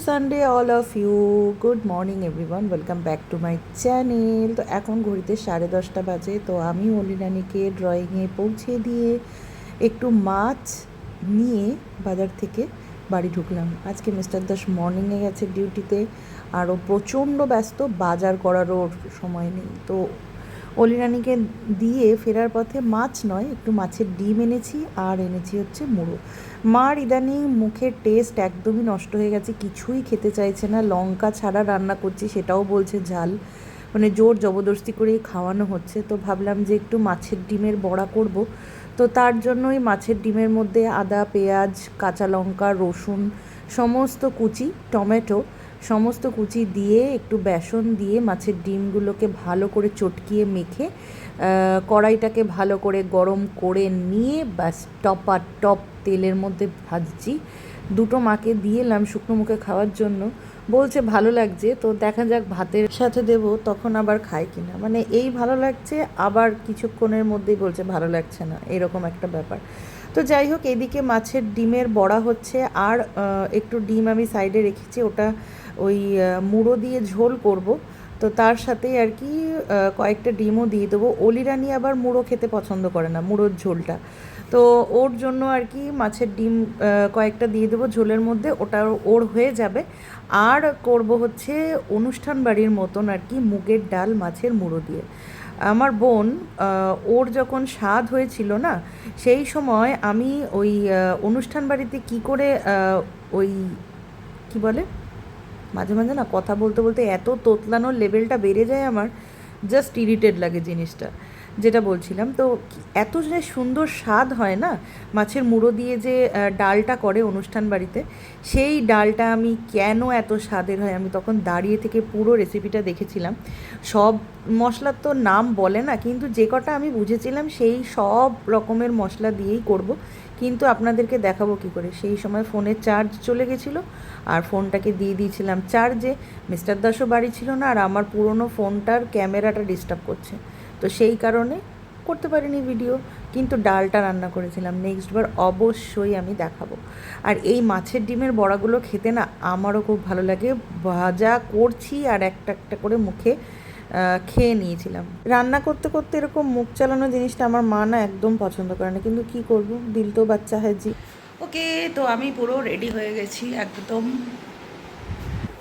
Sunday all of you. Good morning everyone, welcome back to my channel. তো এখন ঘড়িতে 10:30 বাজে। তো আমি অলিরানিকে ড্রয়িংয়ে পৌঁছে দিয়ে একটু মাছ নিয়ে বাজার থেকে বাড়ি ঢুকলাম। আজকে মিস্টার দাস মর্নিংয়ে গেছে ডিউটিতে, আরও প্রচণ্ড ব্যস্ত, বাজার করারও সময় নেই। তো অলিরানিকে দিয়ে ফেরার পথে মাছ নয়, একটু মাছের ডিম এনেছি, আর এনেছি হচ্ছে মুড়ো। মার ইদানিং মুখের টেস্ট একদমই নষ্ট হয়ে গেছে, কিছুই খেতে চাইছে না। লঙ্কা ছাড়া রান্না করছি, সেটাও বলছে ঝাল, মানে জোর জবরদস্তি করেই খাওয়ানো হচ্ছে। তো ভাবলাম যে একটু মাছের ডিমের বড়া করব। তো তার জন্যই মাছের ডিমের মধ্যে আদা, পেঁয়াজ, কাঁচা লঙ্কা, রসুন সমস্ত কুচি, টমেটো সমস্ত কুচি দিয়ে একটু বেসন দিয়ে মাছের ডিমগুলোকে ভালো করে চটকিয়ে মেখে কড়াইটাকে ভালো করে গরম করে নিয়ে ব্যাস টপ তেলের মধ্যে ভাজছি। দুটো মাকে দিয়ে এলাম শুকনো মুখে খাওয়ার জন্য, বলছে ভালো লাগছে। তো দেখা যাক ভাতের সাথে দেব তখন আবার খায় কিনা, মানে এই ভালো লাগছে আবার কিছুক্ষণের মধ্যেই বলছে ভালো লাগছে না, এরকম একটা ব্যাপার। তো যাই হোক, এদিকে মাছের ডিমের বড়া হচ্ছে, আর একটু ডিম আমি সাইডে রেখেছি, ওটা ওই মুড়ো দিয়ে ঝোল করব। তো তার সাথেই আর কি কয়েকটা ডিমও দিয়ে দেবো। অলিরানি আবার মুড়ো খেতে পছন্দ করে না, মুড়োর ঝোলটা। তো ওর জন্য আর কি মাছের ডিম কয়েকটা দিয়ে দেবো ঝোলের মধ্যে, ওটা ওর হয়ে যাবে। আর করব হচ্ছে অনুষ্ঠান বাড়ির মতন আর কি মুগের ডাল মাছের মুড়ো দিয়ে। আমার বোন ওর যখন স্বাদ হয়েছিল না, সেই সময় আমি ওই অনুষ্ঠান বাড়িতে কী করে ওই কী বলে, মাঝে মাঝে না কথা বলতে বলতে এত তোতলানোর লেভেলটা বেড়ে যায় আমার, জাস্ট ইরিটেড লাগে জিনিসটা। যেটা বলছিলাম, তো এত যে সুন্দর স্বাদ হয় না মাছের মুড়ো দিয়ে যে ডালটা করে অনুষ্ঠান বাড়িতে, সেই ডালটা আমি কেন এত স্বাদের হয় আমি তখন দাঁড়িয়ে থেকে পুরো রেসিপিটা দেখেছিলাম। সব মশলার তো নাম বলে না, কিন্তু যে কটা আমি বুঝেছিলাম সেই সব রকমের মশলা দিয়েই করব। কিন্তু আপনাদেরকে দেখাবো কী করে, সেই সময় ফোনের চার্জ চলে গেছিলো আর ফোনটাকে দিয়ে দিয়েছিলাম চার্জে। মিস্টার দাসও বাড়ি ছিল না, আর আমার পুরনো ফোনটার ক্যামেরাটা ডিস্টার্ব করছে, তো সেই কারণে করতে পারিনি ভিডিও। কিন্তু ডালটা রান্না করেছিলাম, নেক্সটবার অবশ্যই আমি দেখাবো। আর এই মাছের ডিমের বড়াগুলো খেতে না আমারও খুব ভালো লাগে। ভাজা করছি আর একটা একটা করে মুখে খেয়ে নিয়েছিলাম। রান্না করতে করতে এরকম মুখ চালানো জিনিসটা আমার মা না একদম পছন্দ করে না, কিন্তু কি করব, দিল তো বাচ্চা হয় জি। ওকে, তো আমি পুরো রেডি হয়ে গেছি একদম।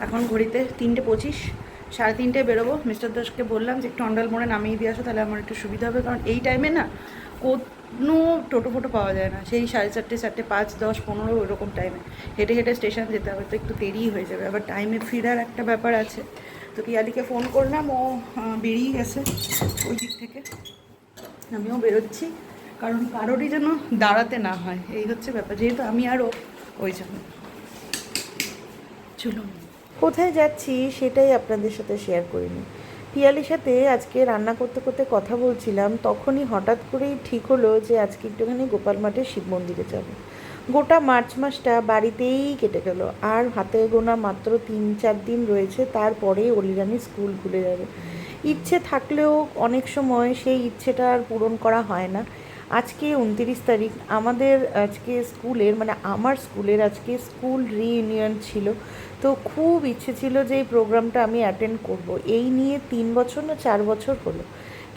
এখন ঘড়িতে 3:25, 3:30 বেরোবো। মিস্টার দাসকে বললাম যে একটু অন্ডাল মোড়ে নামিয়ে দিয়ে আসো, তাহলে আমার একটু সুবিধা হবে, কারণ এই টাইমে না কোনো টোটো ফোটো পাওয়া যায় না। সেই 4:30, 4:05, 10, 15 ওইরকম টাইমে হেঁটে হেঁটে স্টেশন যেতে হবে, তো একটু দেরিই হয়ে যাবে। আবার টাইমে ফিরার একটা ব্যাপার আছে। তো পিয়ালিকে ফোন করলাম, ও বেরিয়ে গেছে ওই দিক থেকে। আমিও বেরোচ্ছি, কারণ কারোরই যেন দাঁড়াতে না হয়, এই হচ্ছে ব্যাপার। যেহেতু আমি আরও ওই জন্য চলুন, কোথায় যাচ্ছি সেটাই আপনাদের সাথে শেয়ার করিনি। পিয়ালির সাথে আজকে রান্না করতে করতে কথা বলছিলাম, তখনই হঠাৎ করেই ঠিক হলো যে আজকে একটুখানি গোপাল মাঠের শিব মন্দিরে যাব। গোটা মার্চ মাসটা বাড়িতেই কেটে গেল, আর হাতে গোনা মাত্র 3-4 দিন রয়েছে, তারপরেই অলিরানি স্কুল খুলে যাবে। ইচ্ছে থাকলেও অনেক সময় সেই ইচ্ছেটা আর পূরণ করা হয় না। আজকে 29 তারিখ, আমাদের আজকে স্কুলের, মানে আমার স্কুলের আজকে স্কুল রিইউনিয়ন ছিল। তো খুব ইচ্ছে ছিল যে এই প্রোগ্রামটা আমি অ্যাটেন্ড করব। এই নিয়ে 3 বছর না 4 বছর হলো,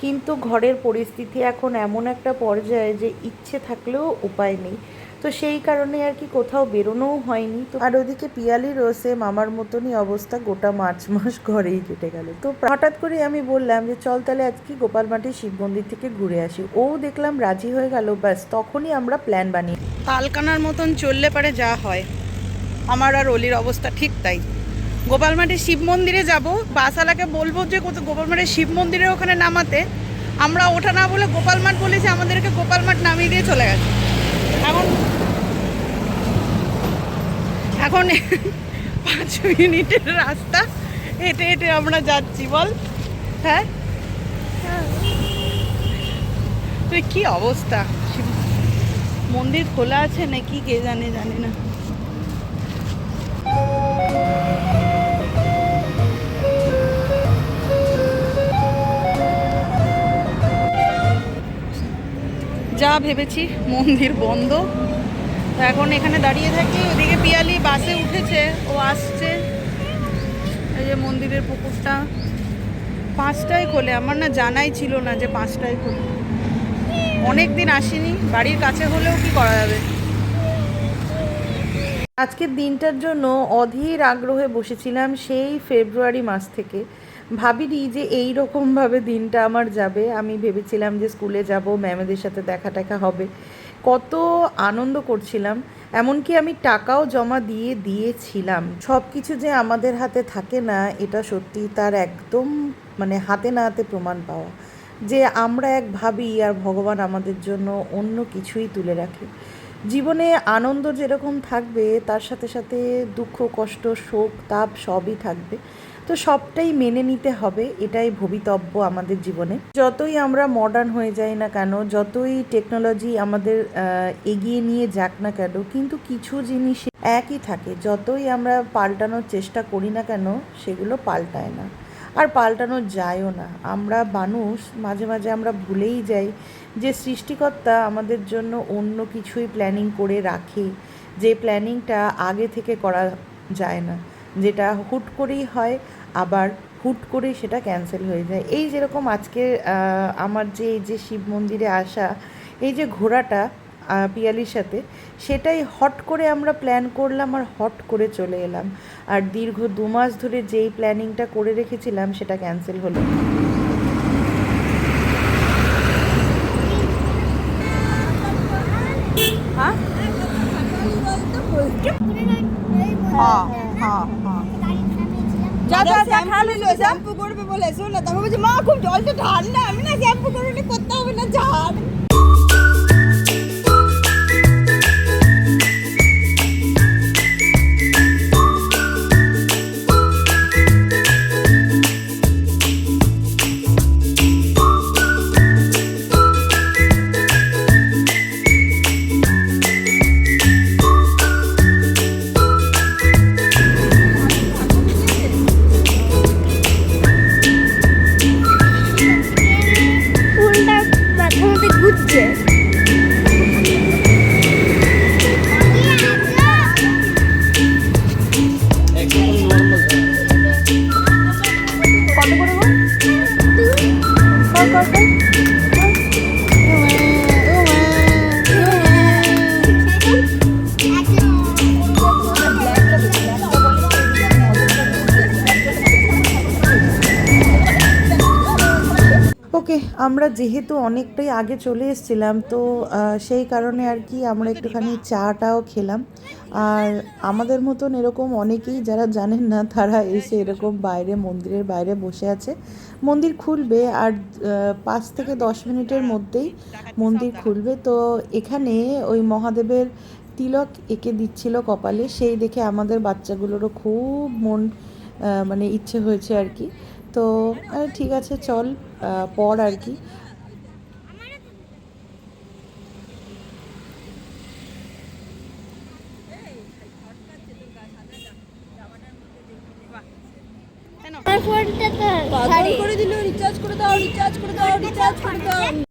কিন্তু ঘরের পরিস্থিতি এখন এমন একটা পর্যায়ে যে ইচ্ছে থাকলেও উপায় নেই। তো সেই কারণে আর কি কোথাও বেরোনোও হয়নি। তো আর ওদিকে পিয়ালির রোসে মামার মতনই অবস্থা, গোটা মার্চ মাস ঘরেই কেটে গেল। তো হঠাৎ করে আমি বললাম যে চল তাহলে আজকে গোপাল মাঠের শিব মন্দির থেকে ঘুরে আসি। ও দেখলাম রাজি হয়ে গেল, ব্যাস তখনই আমরা প্ল্যান বানিয়ে তালকানার মতন চললে পারে যা হয়। আমার আর অলির অবস্থা ঠিক তাই। গোপাল মাঠের শিব মন্দিরে যাব, বাসওয়ালাকে বলবো যে গোপাল মাঠের শিব মন্দিরের ওখানে নামাতে, আমরা ওঠা না বলে গোপাল মাঠ বলেছে, আমাদেরকে গোপাল মাঠ নামিয়ে দিয়ে চলে গেছে। এখন 5 মিনিটের রাস্তা হেঁটে হেঁটে আমরা যাচ্ছি, বল। হ্যাঁ, কি অবস্থা, মন্দির খোলা আছে নাকি কে জানে, জানি না। যা ভেবেছি মন্দির বন্ধ, তো এখন এখানে দাঁড়িয়ে থাকি। ওদিকে পিয়ালি বাসে উঠেছে, ও আসছে। যে মন্দিরের পুকুরটা 5টায় খোলে, আমার না জানাই ছিল না যে 5টায় খোলে। অনেক দিন আসিনি, বাড়ির কাছে হলেও কি করা যাবে। আজকের দিনটার জন্য অধীর আগ্রহে বসেছিলাম সেই ফেব্রুয়ারি মাস থেকে। ভাবিনি যে এই রকমভাবে দিনটা আমার যাবে। আমি ভেবেছিলাম যে স্কুলে যাব, ম্যামেদের সাথে দেখা টেখা হবে, কত আনন্দ করছিলাম। এমনকি আমি টাকাও জমা দিয়েছিলাম। সব কিছু যে আমাদের হাতে থাকে না, এটা সত্যি তার একদম মানে হাতে না হাতে প্রমাণ পাওয়া, যে আমরা এক ভাবি আর ভগবান আমাদের জন্য অন্য কিছুই তুলে রাখে। জীবনে আনন্দ যেরকম থাকবে, তার সাথে সাথে দুঃখ, কষ্ট, শোক, তাপ সবই থাকবে। তো সবটাই মেনে নিতে হবে, এটাই ভবিতব্য আমাদের জীবনে। যতই আমরা মডার্ন হয়ে যাই না কেন, যতই টেকনোলজি আমাদের এগিয়ে নিয়ে যাক না কেন, কিন্তু কিছু জিনিস একই থাকে। যতই আমরা পাল্টানোর চেষ্টা করি না কেন, সেগুলো পাল্টায় না, আর পাল্টানো যায়ও না। আমরা মানুষ, মাঝে মাঝে আমরা ভুলেই যাই যে সৃষ্টিকর্তা আমাদের জন্য অন্য কিছুই প্ল্যানিং করে রাখে, যে প্ল্যানিংটা আগে থেকে করা যায় না, যেটা হুট করেই হয়, আবার হুট করেই সেটা ক্যান্সেল হয়ে যায়। এই যেরকম আজকে আমার এই যে শিব মন্দিরে আসা, এই যে ঘোরাটা পিয়ালির সাথে, সেটাই হট করে আমরা প্ল্যান করলাম আর হট করে চলে এলাম। আর দীর্ঘ 2 মাস ধরে যেই প্ল্যানিংটা করে রেখেছিলাম সেটা ক্যান্সেল হলো। হ্যাঁ হ্যাঁ হ্যাঁ হ্যাঁ যা যা শ্যাম্পু লো, শ্যাম্পু করবে বলে শোন না, তারপর বলছে মা খুব জলটা ঠান্ডা, আমি না শ্যাম্পু করলে করতে হবে না, ঝাড়। ওকে, আমরা যেহেতু অনেকটাই আগে চলে এসেছিলাম, তো সেই কারণে আর কি আমরা একটুখানি চাটাও খেলাম। আর আমাদের মতন এরকম অনেকেই যারা জানেন না, তারা এসে এরকম বাইরে, মন্দিরের বাইরে বসে আছে। মন্দির খুলবে আর 5 থেকে 10 মিনিটের মধ্যেই মন্দির খুলবে। তো এখানে ওই মহাদেবের তিলক এঁকে দিচ্ছিল কপালে, সেই দেখে আমাদের বাচ্চাগুলোরও খুব মন মানে ইচ্ছে হয়েছে আর কি। তো ঠিক আছে, চল পর আর কি।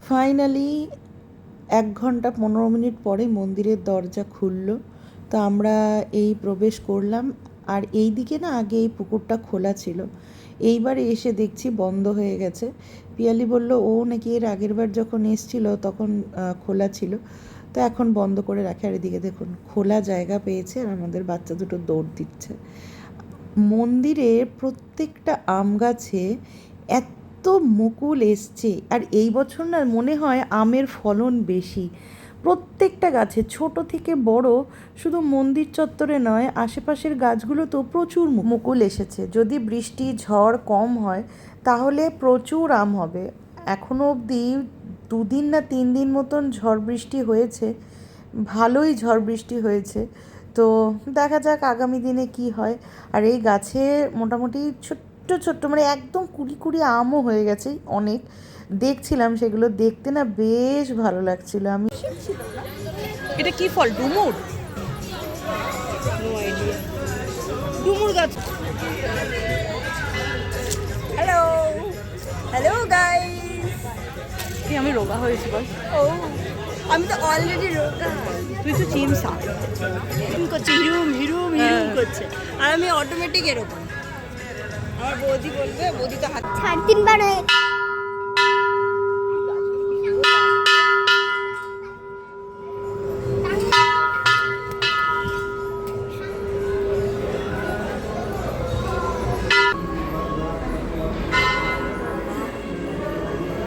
ফাইনালি 1 ঘন্টা 15 মিনিট পরে মন্দিরের দরজা খুললো। তো আমরা এই প্রবেশ করলাম। আর এই দিকে না আগে এই পুকুরটা খোলা ছিল, এইবারে এসে দেখছি বন্ধ হয়ে গেছে। পিয়ালি বলল ও নাকি এর আগের বার যখন এসছিল তখন খোলা ছিল, তো এখন বন্ধ করে রাখে। আর এদিকে দেখুন খোলা জায়গা পেয়েছে আর আমাদের বাচ্চা দুটো দৌড় দিচ্ছে। মন্দিরের প্রত্যেকটা আম গাছে এত মুকুল এসছে, আর এই বছর না মনে হয় আমের ফলন বেশি। প্রত্যেকটা গাছে, ছোট থেকে বড়, শুধু মন্দির চত্বরে নয়, আশেপাশের গাছগুলোতেও প্রচুর মুকুল এসেছে। যদি বৃষ্টি ঝড় কম হয় তাহলে প্রচুর আম হবে। এখনও অবধি 2 দিন না 3 দিন মতন ঝড় বৃষ্টি হয়েছে, ভালোই ঝড় বৃষ্টি হয়েছে। তো দেখা যাক আগামী দিনে কি হয়। আর এই গাছে মোটামুটি ছোট্ট ছোট্ট মানে একদম কুড়ি কুড়ি আমও হয়ে গেছে অনেক। দেখছিলাম সেগুলো, দেখতে না বেশ ভালো লাগছিল। আমি এটা কি ফল? ডুমুর? No idea. ডুমুর গাছ। হ্যালো হ্যালো গাইস, আমি রোগা হয়েছি বল। ও আমি তো অলরেডি রোগা। তুই তো চিমসা হিরুম করছে, হিরুম হিরুম হিরুম করছে, আর আমি অটোমেটিক এরকম। আমার বৌদি বলবে, বৌদি তো হাত 3.5 বার হয়ে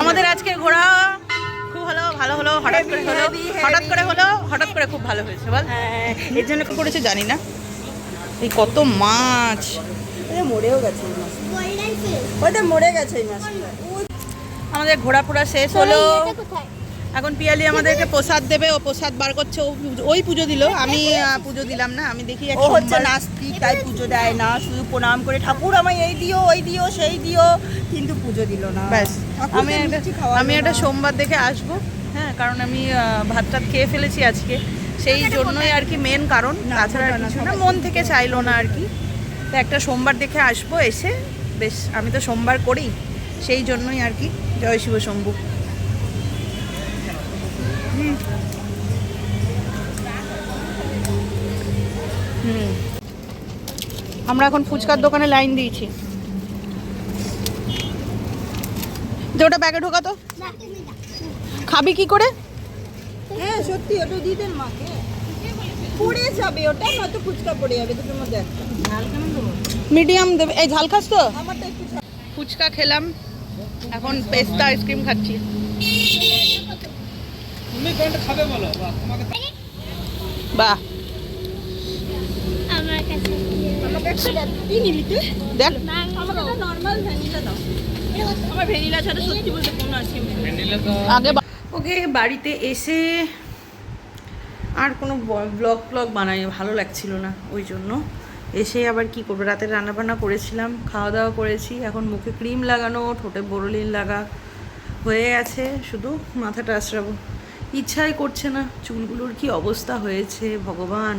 আমাদের আজকে ঘোরা খুব ভালো হলো, হঠাৎ করে খুব ভালো হয়েছে বল। এর জন্য কি করেছে জানি না। এই কত মাছ, মরেও গেছে এই মাছ, বললাইছে ওইটা মরে গেছে এই মাছ। আমাদের ঘোরাফোরা শেষ হলো। এটা কোথায়? এখন পিয়ালি আমাদেরকে প্রসাদ দেবে, ও প্রসাদ বার করছে। ওই পুজো দিল, আমি পুজো দিলাম না। আমি দেখি এক ও হচ্ছে সোমবার- নাস্তিক, তাই পুজো দেয় না, শুধু প্রণাম করে ঠাকুর আমায় এই দিও ওই দিও সেই দিও, কিন্তু পুজো দিল না। ব্যাস। ঠাকুরকে মিষ্টি খাওয়ালো আমি একটা না। সোমবার দেখে আসবো, হ্যাঁ, কারণ আমি ভাত টাত খেয়ে ফেলেছি আজকে, সেই জন্যই আর কি মেন কারণ। না, তাছাড়া আর ওটা না, কিছু না, সবাই মন থেকে চাইলো না আর কি। তো একটা সোমবার দেখে আসবো, এসে বেশ, আমি তো সোমবার করি, সেই জন্যই আর কি। জয় শিব শম্ভু। আমরা এখন ফুচকার দোকানে লাইন দিয়েছি। যে ওটা ব্যাগে ঢোকাতো, না তুমি দাও। খাবি কি করে? হ্যাঁ সত্যি, ওটা দিয়ে দেন মাকে, পড়ে যাবে ওটা, নয়তো ফুচকা পড়ে যাবে দুটোর মধ্যে একটা। ঝাল কেমন দেবো? মিডিয়াম দেবে। এই ঝাল খাস তো? আমারটা একটু ঝাল। ফুচকা খেলাম, এখন পেস্তা আইসক্রিম খাচ্ছি। বাহ, আমার কাছে আমাকে একটা দেন। কি নিবি তুই? দেখ আমাকে একটা নর্মাল ভ্যানিলা দাও। আমার ভ্যানিলা ছাড়া সত্যি বলতে কোনো আছে আগে ওকে বাড়িতে এসে আর কোনো ব্লগ বানাই ভালো লাগছিল না, ওই জন্য এসে আবার কি করবো, রাতে রান্নাবান্না করেছিলাম, খাওয়া দাওয়া করেছি, এখন মুখে ক্রিম লাগানো, ঠোঁটে বোরোলিন লাগা হয়ে গেছে, শুধু মাথাটা আঁচড়াবো ইচ্ছাই করছে না। চুলগুলোর কি অবস্থা হয়েছে ভগবান,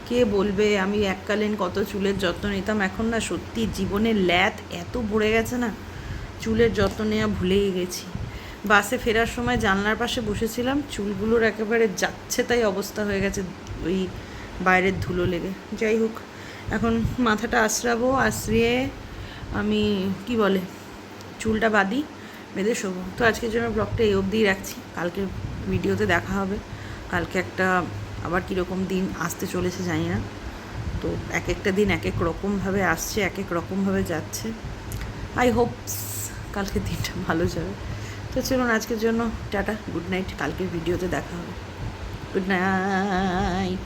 কে বলবে। আমি এককালীন কত চুলের যত্ন নিতাম, এখন না সত্যি জীবনের ল্যাথ এত ভরে গেছে না, চুলের যত্ন নেওয়া ভুলেই গেছি। বাসে ফেরার সময় জানলার পাশে বসেছিলাম, চুলগুলোর একেবারে যাচ্ছে তাই অবস্থা হয়ে গেছে ওই বাইরের ধুলো লেগে। যাই হোক, এখন মাথাটা আঁচড়াবো, আঁচড়িয়ে আমি কি বলে চুলটা বাঁধি, বেঁধে শোবো। তো আজকের জন্য ব্লগটা এই অবধিই রাখছি, কালকে ভিডিওতে দেখা হবে। কালকে একটা আবার কীরকম দিন আসতে চলেছে জানি না, তো এক একটা দিন এক এক রকমভাবে আসছে, এক এক রকমভাবে যাচ্ছে। আই হোপস কালকের দিনটা ভালো যাবে। তো চলুন আজকের জন্য টাটা, গুড নাইট, কালকের ভিডিওতে দেখা হবে। Good night.